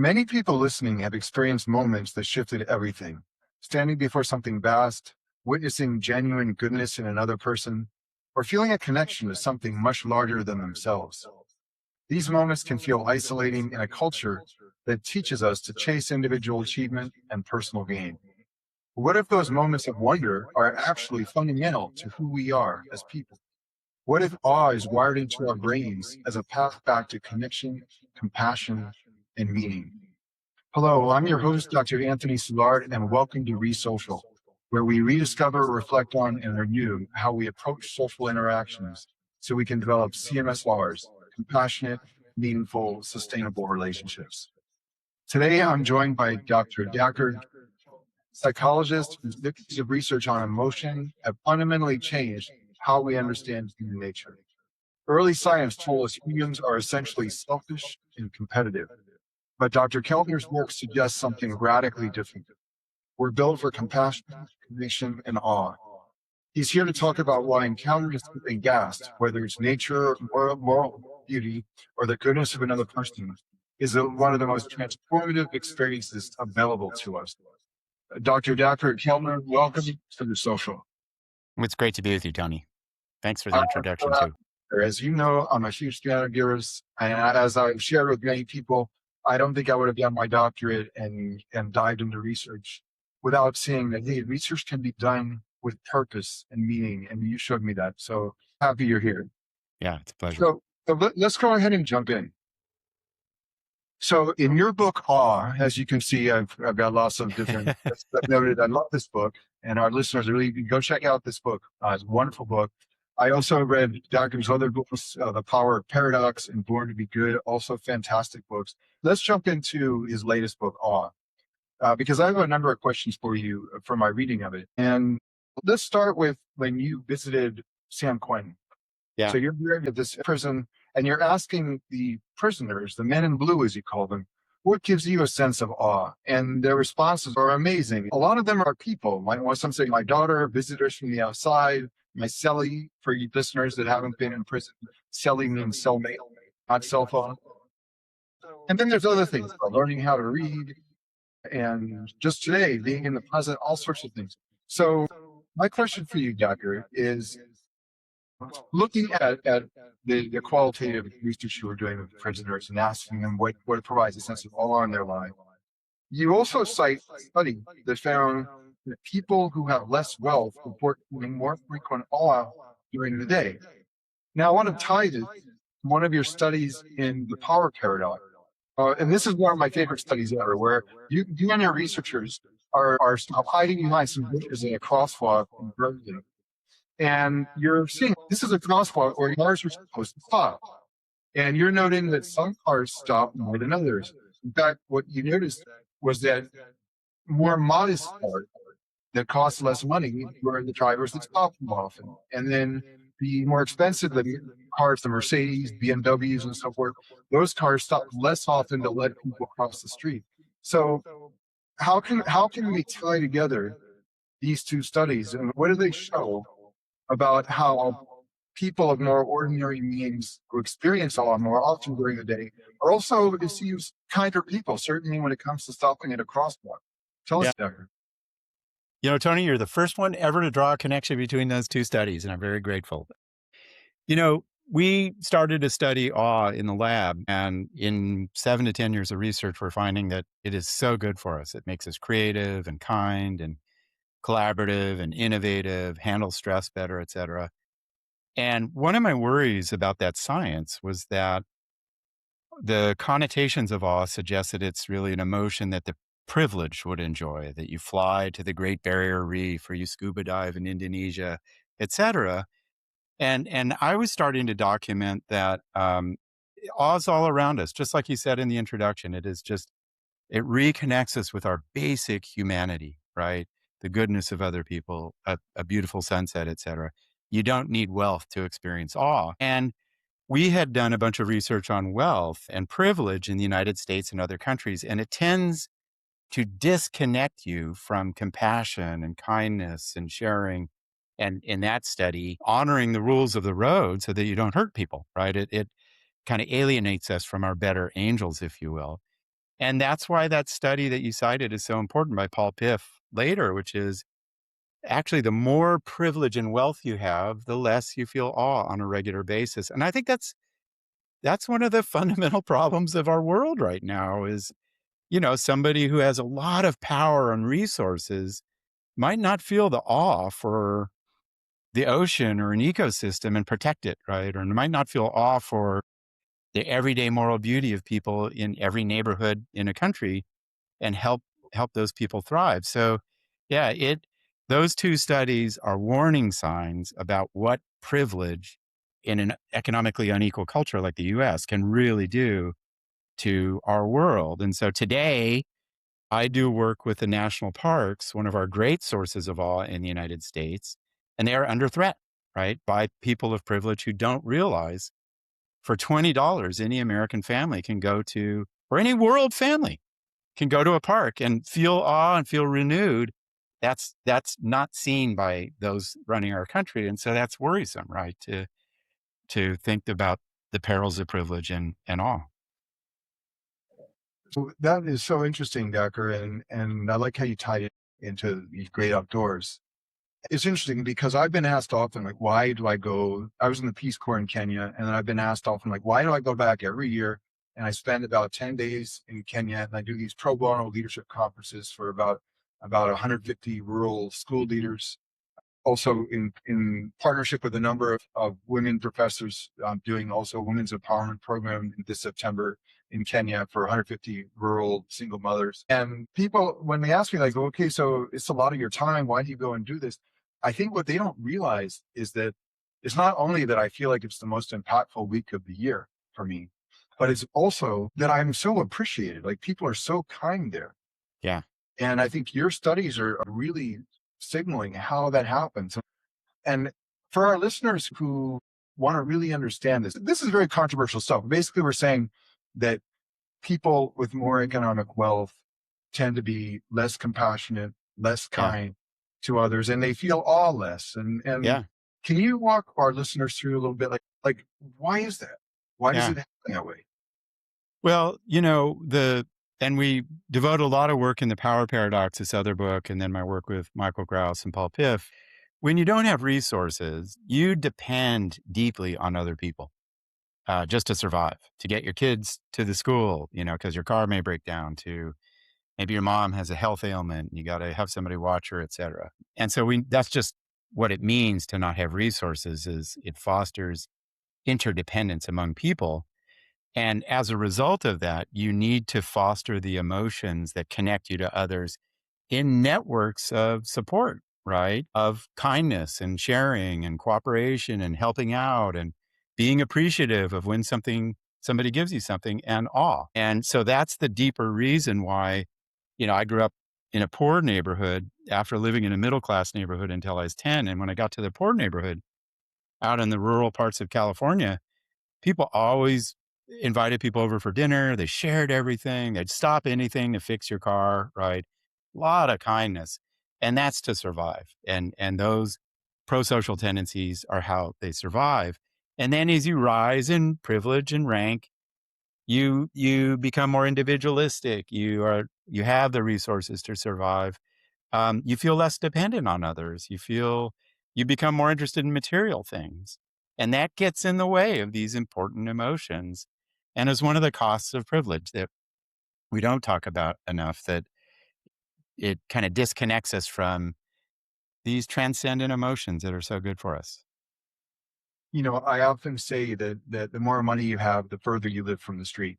Many people listening have experienced moments that shifted everything. Standing before something vast, witnessing genuine goodness in another person, or feeling a connection to something much larger than themselves. These moments can feel isolating in a culture that teaches us to chase individual achievement and personal gain. What if those moments of wonder are actually fundamental to who we are as people? What if awe is wired into our brains as a path back to connection, compassion, and meaning? Hello, I'm your host, Dr. Anthony Silard, and welcome to ReSocial, where we rediscover, reflect on, and renew how we approach social interactions so we can develop CMSRs, compassionate, meaningful, sustainable relationships. Today, I'm joined by Dr. Dacher, psychologist whose decades of research on emotion have fundamentally changed how we understand human nature. Early science told us humans are essentially selfish and competitive, but Dr. Keltner's work suggests something radically different. We're built for compassion, connection, and awe. He's here to talk about why encountering something vast, whether it's nature, moral beauty, or the goodness of another person, is one of the most transformative experiences available to us. Dr. Dacher Keltner, welcome to the social. It's great to be with you, Tony. Thanks for the introduction, too. As you know, I'm a huge fan of yours, and as I've shared with many people, I don't think I would have done my doctorate and dived into research without seeing that, hey, research can be done with purpose and meaning, and you showed me that. So happy you're here. Yeah, it's a pleasure. So let's go ahead and jump in. So in your book, Awe, as you can see, I've got lots of different stuff noted. I love this book, and our listeners really go check out this book. It's a wonderful book. I also read Dacher's other books, The Power of Paradox and Born to Be Good, also fantastic books. Let's jump into his latest book, Awe, because I have a number of questions for you from my reading of it. And let's start with when you visited San Quentin. Yeah. So you're here at this prison, and you're asking the prisoners, the men in blue, as you call them, what gives you a sense of awe? And their responses are amazing. A lot of them are people. Some say my daughter, visitors from the outside, my cellie, for you listeners that haven't been in prison. Cellie means cellmate, not cell phone. And then there's other things, like learning how to read, and just today, being in the present, all sorts of things. So my question for you, Dacher, is looking at the qualitative research you were doing with prisoners and asking them what provides a sense of awe in their life. You also cite a study that found that people who have less wealth report feeling more frequent awe during the day. Now, I want to tie this to one of your studies in the power paradox. And this is one of my favorite studies ever, where you and your researchers are hiding behind some bushes in a crosswalk in Berkeley. And you're seeing this is a crosswalk where cars are supposed to stop. And you're noting that some cars stop more than others. In fact, what you noticed was that more modest cars that cost less money were the drivers that stopped more often. And then the more expensive cars, the Mercedes, BMWs, and so forth, those cars stop less often to let people cross the street. So how can we tie together these two studies, and what do they show about how people of more ordinary means who experience awe more often during the day are also seems kinder people, certainly when it comes to stopping at a crosswalk? Tell us, Dacher. Tony, you're the first one ever to draw a connection between those two studies, and I'm very grateful. We started to study awe in the lab, and in 7 to 10 years of research, we're finding that it is so good for us. It makes us creative and kind and collaborative and innovative, handle stress better, et cetera. And one of my worries about that science was that the connotations of awe suggest that it's really an emotion that the privileged would enjoy, that you fly to the Great Barrier Reef or you scuba dive in Indonesia, et cetera. And I was starting to document that awe's all around us, just like you said in the introduction. It reconnects us with our basic humanity, right? The goodness of other people, a beautiful sunset, et cetera. You don't need wealth to experience awe. And we had done a bunch of research on wealth and privilege in the United States and other countries, and it tends to disconnect you from compassion and kindness and sharing. And in that study, honoring the rules of the road so that you don't hurt people, right? It kind of alienates us from our better angels, if you will. And that's why that study that you cited is so important by Paul Piff later, which is actually the more privilege and wealth you have, the less you feel awe on a regular basis. And I think that's one of the fundamental problems of our world right now is, somebody who has a lot of power and resources might not feel the awe for the ocean or an ecosystem and protect it, right? Or might not feel awe for the everyday moral beauty of people in every neighborhood in a country and help those people thrive. So, yeah, it those two studies are warning signs about what privilege in an economically unequal culture like the US can really do to our world. And so today, I do work with the national parks, one of our great sources of awe in the United States, and they are under threat, right, by people of privilege who don't realize for $20, any American family can go to, or any world family can go to a park and feel awe and feel renewed. That's not seen by those running our country. And so that's worrisome, right? To think about the perils of privilege and awe. So that is so interesting, Dacher, and I like how you tied it into the great outdoors. It's interesting because I've been asked often, like, why do I go? I was in the Peace Corps in Kenya, and then I've been asked often, like, why do I go back every year? And I spend about 10 days in Kenya, and I do these pro bono leadership conferences for about 150 rural school leaders, also in partnership with a number of women professors, doing also a women's empowerment program this September in Kenya for 150 rural single mothers. And people, when they ask me, like, okay, so it's a lot of your time, why do you go and do this? I think what they don't realize is that it's not only that I feel like it's the most impactful week of the year for me, but it's also that I'm so appreciated. Like, people are so kind there. Yeah. And I think your studies are really signaling how that happens. And for our listeners who want to really understand this, this is very controversial stuff. Basically, we're saying that people with more economic wealth tend to be less compassionate, less Yeah. kind to others, and they feel awe less. And Yeah. can you walk our listeners through a little bit, like why is that? Why does Yeah. it happen that way? Well, and we devote a lot of work in the Power Paradox, this other book, and then my work with Michael Grouse and Paul Piff. When you don't have resources, you depend deeply on other people just to survive, to get your kids to the school, because your car may break down, to maybe your mom has a health ailment, you got to have somebody watch her, et cetera. And so that's just what it means to not have resources is it fosters interdependence among people. And as a result of that, you need to foster the emotions that connect you to others in networks of support, right? Of kindness and sharing and cooperation and helping out and being appreciative of when somebody gives you something and awe. And so that's the deeper reason why, I grew up in a poor neighborhood after living in a middle class neighborhood until I was 10. And when I got to the poor neighborhood out in the rural parts of California, people always invited people over for dinner. They shared everything. They'd stop anything to fix your car, right? A lot of kindness. And that's to survive. And those pro-social tendencies are how they survive. And then as you rise in privilege and rank, you become more individualistic. You have the resources to survive. You feel less dependent on others. You become more interested in material things. And that gets in the way of these important emotions. And is one of the costs of privilege that we don't talk about enough, that it kind of disconnects us from these transcendent emotions that are so good for us. I often say that the more money you have, the further you live from the street.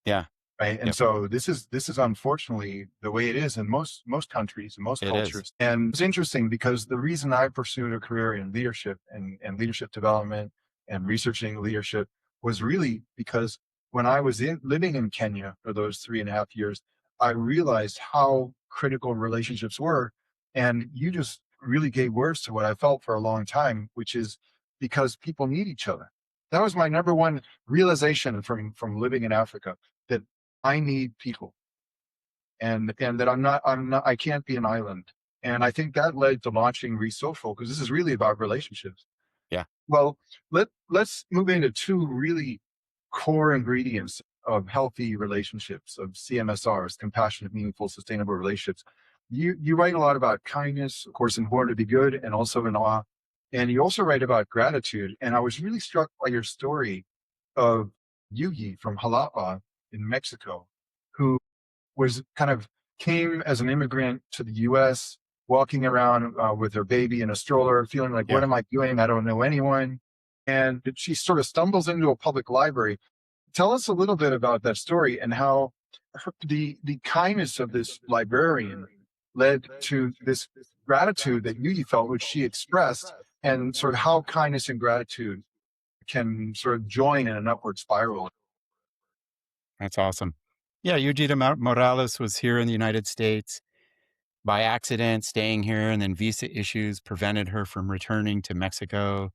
Yeah. Right. And Yep. so this is unfortunately the way it is in most countries and most It is. cultures. And it's interesting because the reason I pursued a career in leadership and leadership development and researching leadership was really because when I was living in Kenya for those 3.5 years, I realized how critical relationships were. And you just really gave words to what I felt for a long time, which is because people need each other. That was my number one realization from living in Africa, that I need people, and that I can't be an island. And I think that led to launching ReSocial, because this is really about relationships. Yeah. Well, let's move into two really core ingredients of healthy relationships, of CMSRs, compassionate, meaningful, sustainable relationships. You write a lot about kindness, of course, important to be good, and also in awe. And you also write about gratitude. And I was really struck by your story of Yuyi from Jalapa in Mexico, who was kind of came as an immigrant to the US, walking around with her baby in a stroller, feeling like, what Yeah. am I doing? I don't know anyone. And she sort of stumbles into a public library. Tell us a little bit about that story and how the kindness of this librarian led to this gratitude that you felt, which she expressed, and sort of how kindness and gratitude can sort of join in an upward spiral. That's awesome. Yeah, Eugenia Morales was here in the United States by accident, staying here, and then visa issues prevented her from returning to Mexico,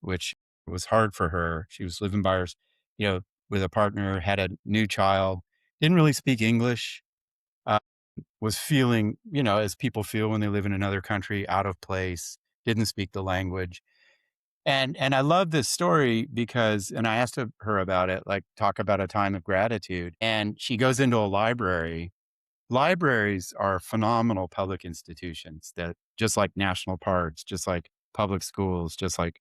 which was hard for her. She was living by her, you know, with a partner, had a new child, didn't really speak English, uh, was feeling, as people feel when they live in another country, out of place, didn't speak the language. And I love this story because, and I asked her about it, like talk about a time of gratitude. And she goes into a library. Libraries are phenomenal public institutions that, just like national parks, just like public schools, just like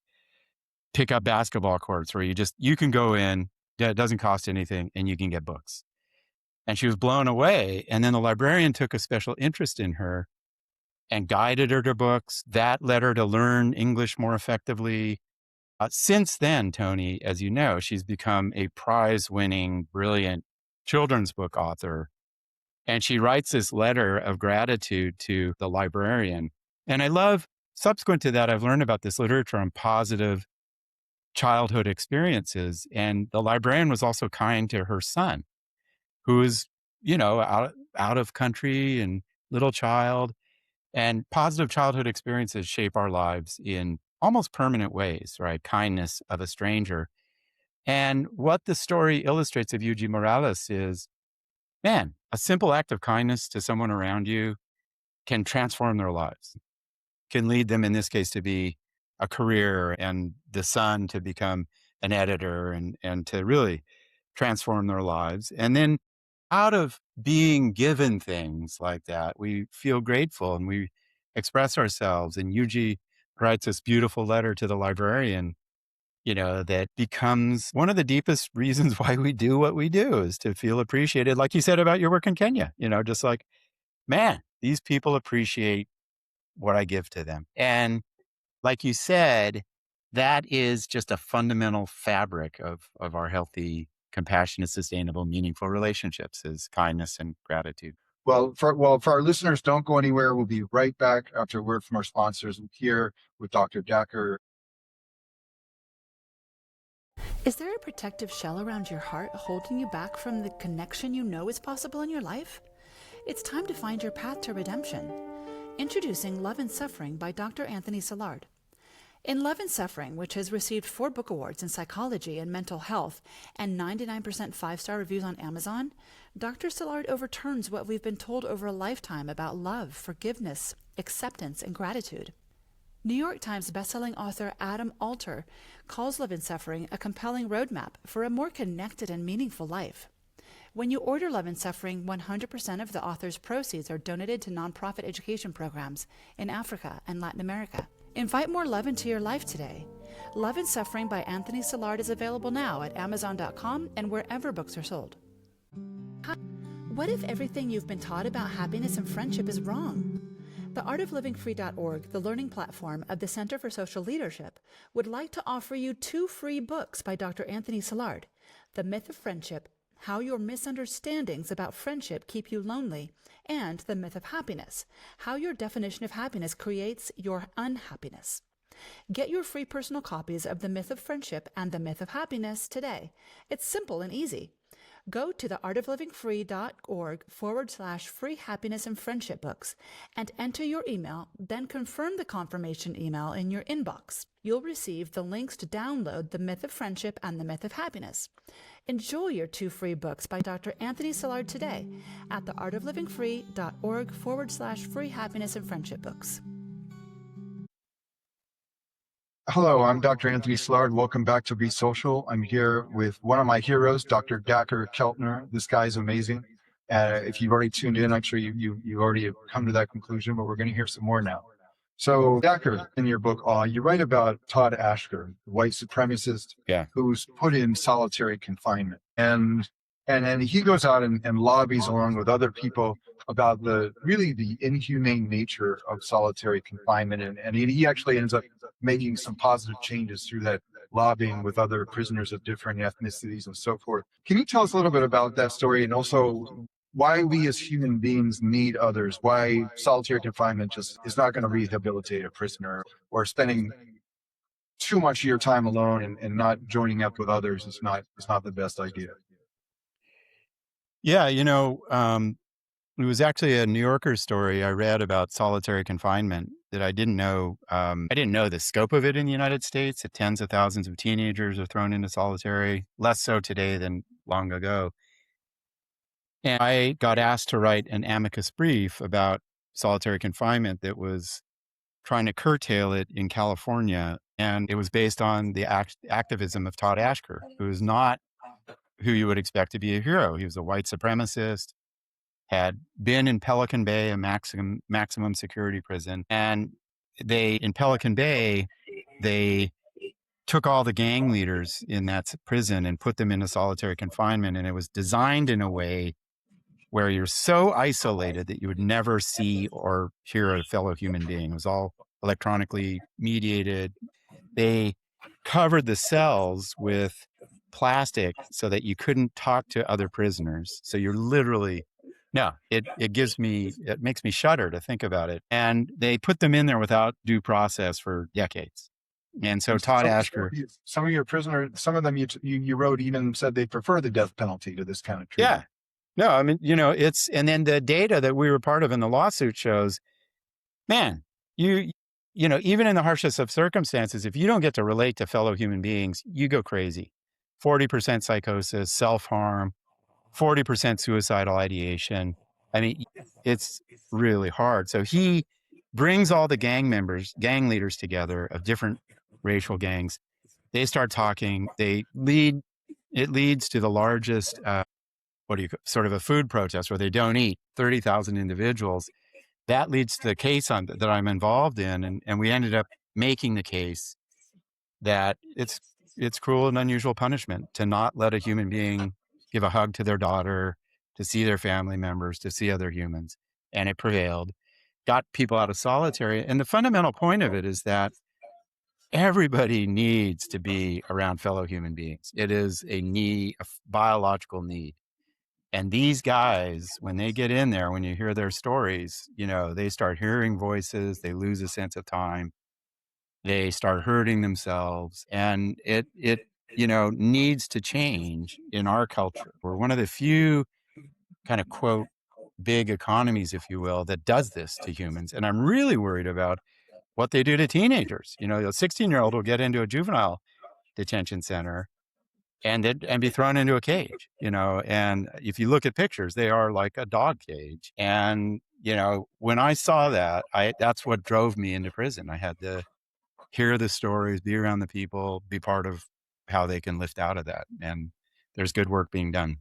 pickup basketball courts where you can go in, it doesn't cost anything, and you can get books. And she was blown away. And then the librarian took a special interest in her and guided her to books. That led her to learn English more effectively. Since then, Tony, as you know, she's become a prize-winning, brilliant children's book author. And she writes this letter of gratitude to the librarian. And I love, subsequent to that, I've learned about this literature on positive childhood experiences. And the librarian was also kind to her son, who is, out of country and little child. And positive childhood experiences shape our lives in almost permanent ways, right? Kindness of a stranger. And what the story illustrates of Yuji Morales is, man, a simple act of kindness to someone around you can transform their lives, can lead them, in this case, to be a career, and the son to become an editor, and to really transform their lives. And then out of being given things like that, we feel grateful and we express ourselves. And Yuji writes this beautiful letter to the librarian, that becomes one of the deepest reasons why we do what we do, is to feel appreciated. Like you said about your work in Kenya, just like, man, these people appreciate what I give to them. And like you said, that is just a fundamental fabric of our healthy, compassionate, sustainable, meaningful relationships, is kindness and gratitude. For our listeners, don't go anywhere. We'll be right back after a word from our sponsors. Here with Dr. Dacher. Is there a protective shell around your heart holding you back from the connection you know is possible in your life? It's time to find your path to redemption. Introducing Love and Suffering by Dr. Anthony Silard. In Love and Suffering, which has received 4 book awards in psychology and mental health and 99% 5-star reviews on Amazon, Dr. Silard overturns what we've been told over a lifetime about love, forgiveness, acceptance, and gratitude. New York Times bestselling author Adam Alter calls Love and Suffering a compelling roadmap for a more connected and meaningful life. When you order Love and Suffering, 100% of the author's proceeds are donated to nonprofit education programs in Africa and Latin America. Invite more love into your life today. Love and Suffering by Anthony Silard is available now at Amazon.com and wherever books are sold. What if everything you've been taught about happiness and friendship is wrong? The artoflivingfree.org, the learning platform of the Center for Social Leadership, would like to offer you 2 free books by Dr. Anthony Silard: The Myth of Friendship, How Your Misunderstandings About Friendship Keep You Lonely, and The Myth of Happiness, How Your Definition of Happiness Creates Your Unhappiness. Get your free personal copies of The Myth of Friendship and The Myth of Happiness today. It's simple and easy. Go to theartoflivingfree.org/free happiness and friendship books and enter your email, then confirm the confirmation email in your inbox. You'll receive the links to download The Myth of Friendship and The Myth of Happiness. Enjoy your 2 free books by Dr. Anthony Silard today at theartoflivingfree.org/free happiness and friendship books. Hello, I'm Dr. Anthony Silard. Welcome back to ReSocial. I'm here with one of my heroes, Dr. Dacher Keltner. This guy's amazing. If you've already tuned in, I'm sure you already have come to that conclusion, but we're going to hear some more now. So, Dacher, in your book, you write about Todd Ashker, the white supremacist who's put in solitary confinement. And he goes out and lobbies along with other people about the inhumane nature of solitary confinement. And he actually ends up making some positive changes through that lobbying with other prisoners of different ethnicities and so forth. Can you tell us a little bit about that story, and also why we as human beings need others, why solitary confinement just is not going to rehabilitate a prisoner, or spending too much of your time alone and not joining up with others is not the best idea? Yeah, it was actually a New Yorker story I read about solitary confinement that I didn't know. I didn't know the scope of it in the United States, that tens of thousands of teenagers are thrown into solitary, less so today than long ago. And I got asked to write an amicus brief about solitary confinement that was trying to curtail it in California. And it was based on the activism of Todd Ashker, who is not who you would expect to be a hero. He was a white supremacist, had been in Pelican Bay, a maximum security prison. And in Pelican Bay, they took all the gang leaders in that prison and put them into solitary confinement. And it was designed in a way where you're so isolated that you would never see or hear a fellow human being. It was all electronically mediated. They covered the cells with plastic so that you couldn't talk to other prisoners. So you're literally, it makes me shudder to think about it. And they put them in there without due process for decades. And so Todd Ashker, some of your prisoners, some of them you wrote even said they prefer the death penalty to this kind of treatment. Yeah. No, I mean, and then the data that we were part of in the lawsuit shows, man, even in the harshest of circumstances, if you don't get to relate to fellow human beings, you go crazy. 40% psychosis, self-harm, 40% suicidal ideation. I mean, it's really hard. So he brings all the gang leaders together of different racial gangs. They start talking. It leads to the largest, sort of a food protest where they don't eat, 30,000 individuals. That leads to the case that I'm involved in. And we ended up making the case that it's cruel and unusual punishment to not let a human being give a hug to their daughter, to see their family members, to see other humans. And it prevailed, got people out of solitary. And the fundamental point of it is that everybody needs to be around fellow human beings. It is a biological need. And these guys, when they get in there, when you hear their stories, they start hearing voices, they lose a sense of time, they start hurting themselves. And it needs to change in our culture. We're one of the few kind of, quote, big economies, if you will, that does this to humans. And I'm really worried about what they do to teenagers. A 16-year-old will get into a juvenile detention center and be thrown into a cage, and if you look at pictures, they are like a dog cage. And, when I saw that, that's what drove me into prison. I had to hear the stories, be around the people, be part of how they can lift out of that. And there's good work being done.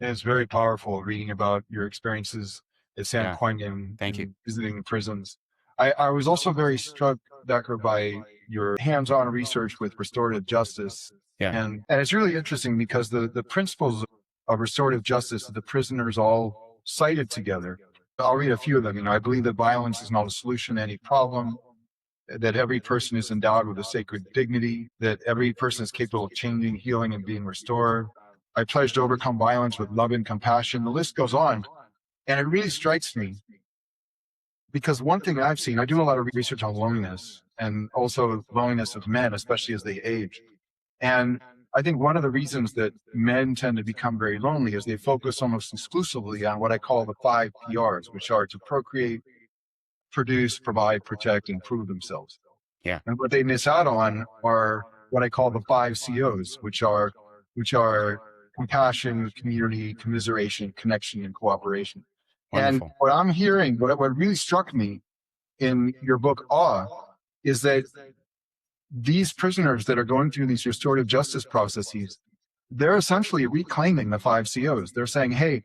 It's very powerful reading about your experiences at San Quentin. Thank you. Visiting prisons. I was also very struck, Dacher, by your hands-on research with restorative justice. Yeah. And it's really interesting because the principles of restorative justice that the prisoners all cited together, I'll read a few of them. I believe that violence is not a solution to any problem, that every person is endowed with a sacred dignity, that every person is capable of changing, healing, and being restored. I pledge to overcome violence with love and compassion. The list goes on. And it really strikes me because one thing I've seen, I do a lot of research on loneliness and also loneliness of men, especially as they age. And I think one of the reasons that men tend to become very lonely is they focus almost exclusively on what I call the 5 PRs, which are to procreate, produce, provide, protect, and prove themselves. Yeah. And what they miss out on are what I call the 5 COs, which are compassion, community, commiseration, connection, and cooperation. Wonderful. And what I'm hearing, what really struck me in your book, Awe, is that these prisoners that are going through these restorative justice processes, they're essentially reclaiming the 5 COs. They're saying, hey,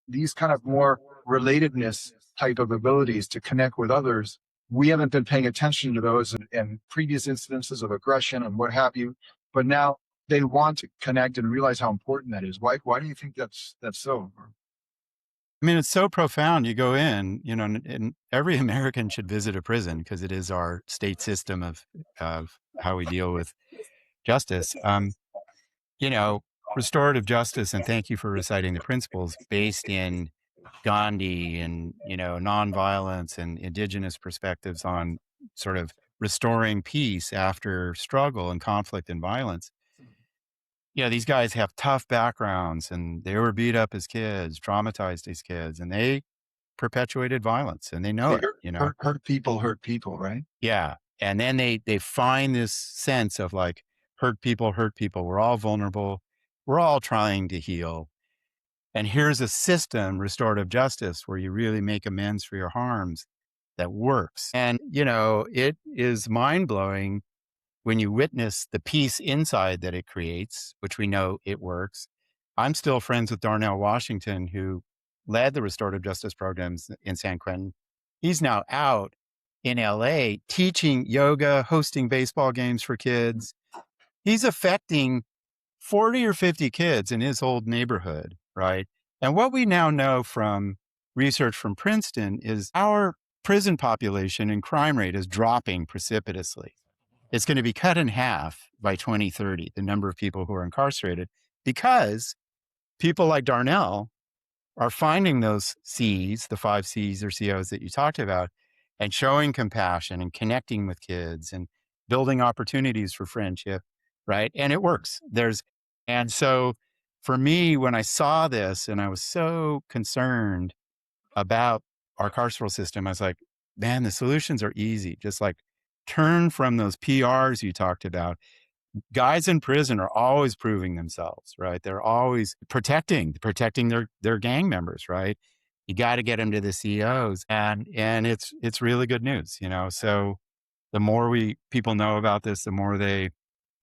these kind of more relatedness type of abilities to connect with others, we haven't been paying attention to those and previous incidences of aggression and what have you. But now they want to connect and realize how important that is. Why do you think that's so? I mean, it's so profound. You go in, and every American should visit a prison because it is our state system of how we deal with justice. You know, restorative justice, and thank you for reciting the principles based in Gandhi and, nonviolence and indigenous perspectives on sort of restoring peace after struggle and conflict and violence. These guys have tough backgrounds and they were beat up as kids, traumatized as kids, and they perpetuated violence and they know They it. hurt people, right? Yeah. And then they find this sense of like hurt people. We're all vulnerable. We're all trying to heal. And here's a system, restorative justice, where you really make amends for your harms that works. And, it is mind blowing when you witness the peace inside that it creates, which we know it works. I'm still friends with Darnell Washington, who led the restorative justice programs in San Quentin. He's now out in LA teaching yoga, hosting baseball games for kids. He's affecting 40 or 50 kids in his old neighborhood, right? And what we now know from research from Princeton is our prison population and crime rate is dropping precipitously. It's going to be cut in half by 2030, the number of people who are incarcerated, because people like Darnell are finding those C's, the 5 C's or COs that you talked about, and showing compassion and connecting with kids and building opportunities for friendship, right? And it works. And so for me, when I saw this and I was so concerned about our carceral system, I was like, man, the solutions are easy. Just like turn from those PRs you talked about. Guys in prison are always proving themselves, right? They're always protecting their gang members, right? You got to get them to the CEOs, and it's really good news, So the more people know about this, the more they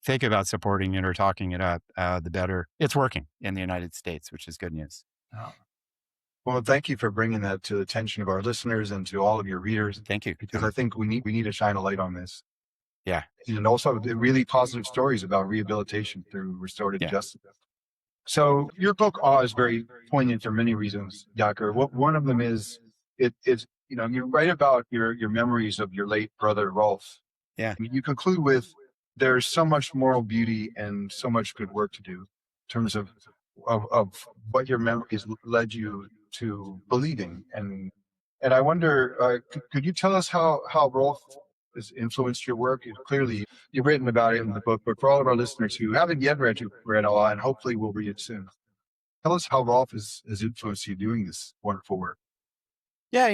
think about supporting it or talking it up, the better. It's working in the United States, which is good news. Oh. Well, thank you for bringing that to the attention of our listeners and to all of your readers. Thank you. Because I think we need to shine a light on this. Yeah. And also the really positive stories about rehabilitation through restorative justice. So your book Awe is very poignant for many reasons, Dacher. One of them is it's you write about your memories of your late brother Rolf. Yeah. You conclude with there's so much moral beauty and so much good work to do in terms of what your memories led you to believing. And I wonder, could you tell us how Rolf has influenced your work? Clearly, you've written about it in the book, but for all of our listeners who haven't yet read Awe and hopefully will read it soon, tell us how Rolf has influenced you doing this wonderful work. Yeah,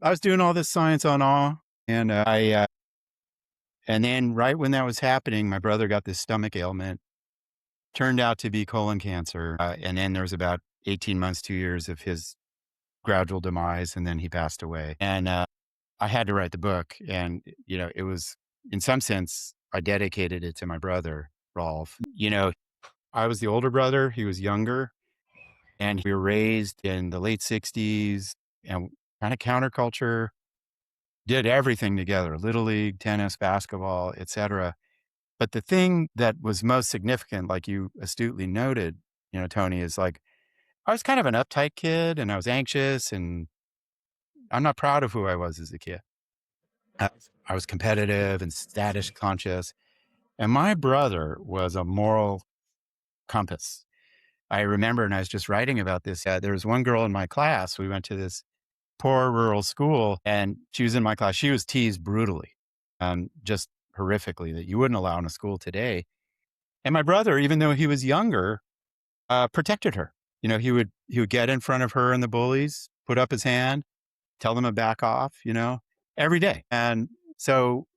I was doing all this science on Awe, and and then right when that was happening, my brother got this stomach ailment, turned out to be colon cancer, and then there was about 18 months, 2 years of his gradual demise, and then he passed away. And I had to write the book, and it was, in some sense, I dedicated it to my brother, Rolf. I was the older brother, he was younger, and we were raised in the late 60s and kind of counterculture, did everything together, Little League, tennis, basketball, etc. But the thing that was most significant, like you astutely noted, Tony, is like, I was kind of an uptight kid and I was anxious and I'm not proud of who I was as a kid. I was competitive and status conscious. And my brother was a moral compass. I remember, and I was just writing about this, there was one girl in my class. We went to this poor rural school and she was in my class. She was teased brutally, just horrifically, that you wouldn't allow in a school today. And my brother, even though he was younger, protected her. He would get in front of her and the bullies, put up his hand, tell them to back off, every day. And so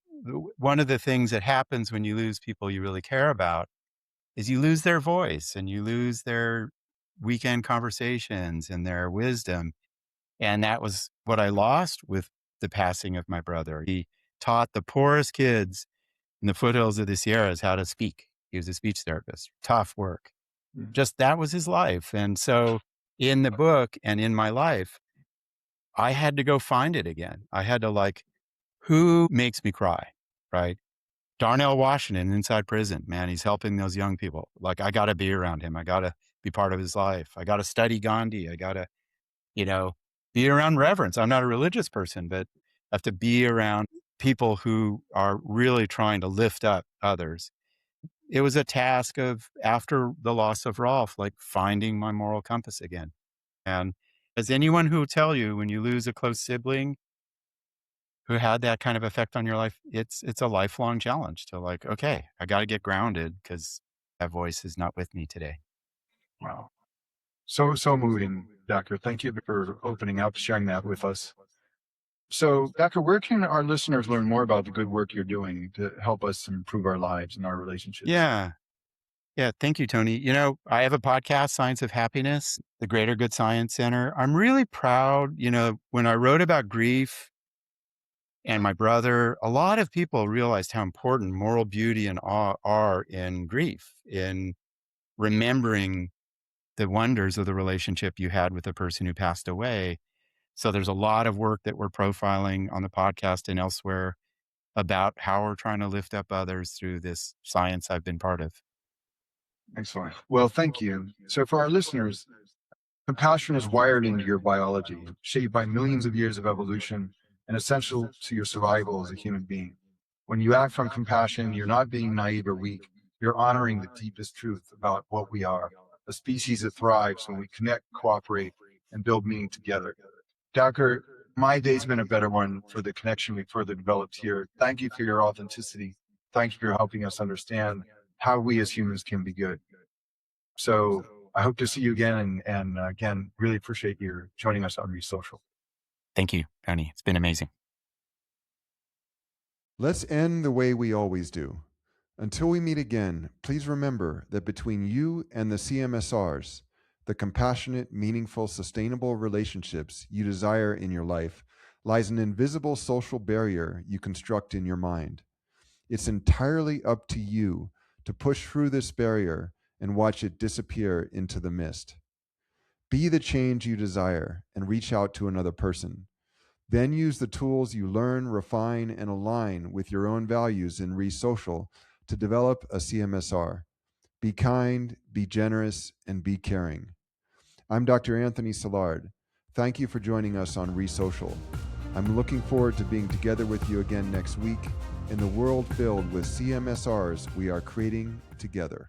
one of the things that happens when you lose people you really care about is you lose their voice and you lose their weekend conversations and their wisdom. And that was what I lost with the passing of my brother. He taught the poorest kids in the foothills of the Sierras how to speak. He was a speech therapist. Tough work. Just that was his life. And so in the book and in my life, I had to go find it again. I had to who makes me cry, right? Darnell Washington inside prison, man, he's helping those young people. I got to be around him. I got to be part of his life. I got to study Gandhi. I got to, be around reverence. I'm not a religious person, but I have to be around people who are really trying to lift up others. It was a task of, after the loss of Rolf, finding my moral compass again. And as anyone who will tell you, when you lose a close sibling who had that kind of effect on your life, it's a lifelong challenge to okay, I got to get grounded because that voice is not with me today. Wow. So moving, Dacher. Thank you for opening up, sharing that with us. So, Dacher, where can our listeners learn more about the good work you're doing to help us improve our lives and our relationships? Yeah. Yeah. Thank you, Tony. I have a podcast, Science of Happiness, the Greater Good Science Center. I'm really proud, when I wrote about grief and my brother, a lot of people realized how important moral beauty and awe are in grief, in remembering the wonders of the relationship you had with the person who passed away. So there's a lot of work that we're profiling on the podcast and elsewhere about how we're trying to lift up others through this science I've been part of. Excellent. Well, thank you. So for our listeners, compassion is wired into your biology, shaped by millions of years of evolution and essential to your survival as a human being. When you act from compassion, you're not being naive or weak. You're honoring the deepest truth about what we are, a species that thrives when we connect, cooperate, and build meaning together. Dacher, my day's been a better one for the connection we further developed here. Thank you for your authenticity. Thank you for helping us understand how we as humans can be good. So I hope to see you again. And again, really appreciate you joining us on ReSocial. Thank you, Tony. It's been amazing. Let's end the way we always do. Until we meet again, please remember that between you and the CMSRs, the compassionate, meaningful, sustainable relationships you desire in your life, lies an invisible social barrier you construct in your mind. It's entirely up to you to push through this barrier and watch it disappear into the mist. Be the change you desire and reach out to another person. Then use the tools you learn, refine, and align with your own values in ReSocial to develop a CMSR. Be kind, be generous, and be caring. I'm Dr. Anthony Silard. Thank you for joining us on ReSocial. I'm looking forward to being together with you again next week in the world filled with CMSRs we are creating together.